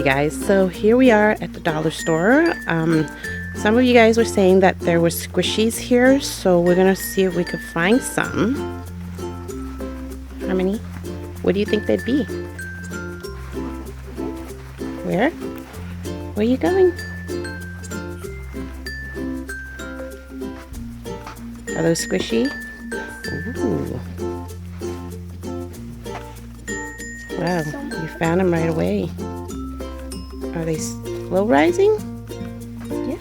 Okay guys, so here we are at the dollar store. Some of you guys were saying that there were squishies here, so we're gonna see if we could find some. How many? What do you think they'd be? Where? Where are you going? Are those squishy? Ooh. Wow, you found them right away. Are they slow rising? Yeah.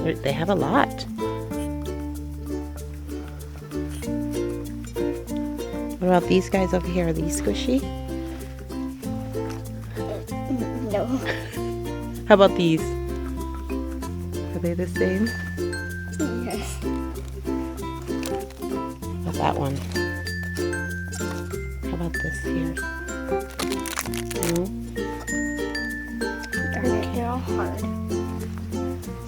Yeah. They have a lot. What about these guys over here? Are these squishy? No. How about these? Are they the same? Yes. How about that one? How about this here? Okay. They're all hard.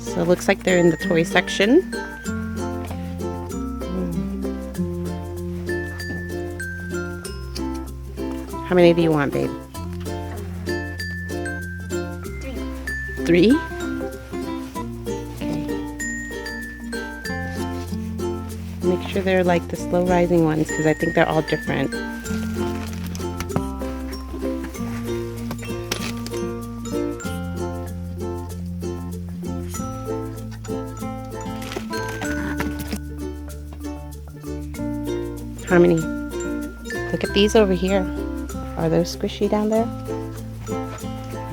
So it looks like they're in the toy section. How many do you want, babe? 3. 3? Okay. Make sure they're like the slow rising ones because I think they're all different. How many? Look at these over here. Are those squishy down there?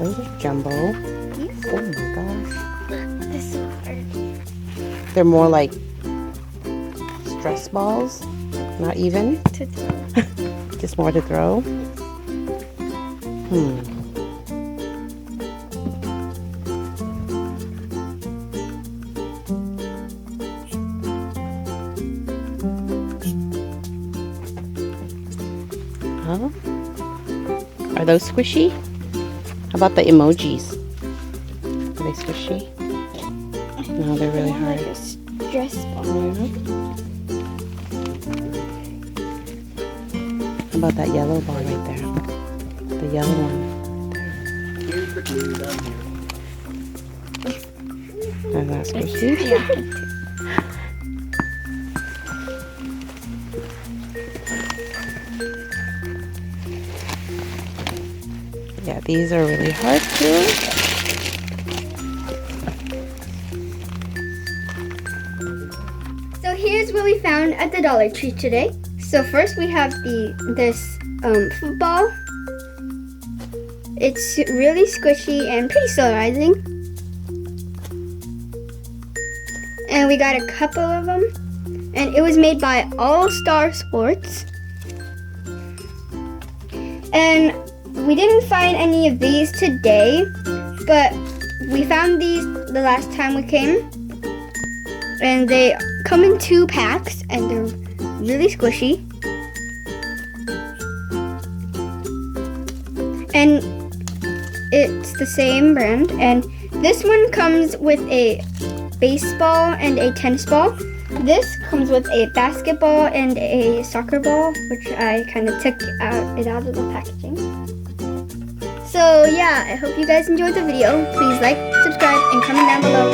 Those are jumbo. Oh my gosh. This is hard. They're more like stress balls. Not even. To throw. Just more to throw. Huh? Are those squishy? How about the emojis? Are they squishy? No, they're really hard. Like a stress ball. How about that yellow ball right there? The yellow one. Are that squishy? Yeah. Yeah, these are really hard too. So here's what we found at the Dollar Tree today. So first we have this football. It's really squishy and pretty slow rising. And we got a couple of them. And it was made by All Star Sports. And we didn't find any of these today, but we found these the last time we came. And they come in 2 packs and they're really squishy. And it's the same brand. And this one comes with a baseball and a tennis ball. This comes with a basketball and a soccer ball, which I kind of took it out of the packaging. So yeah, I hope you guys enjoyed the video. Please like, subscribe, and comment down below.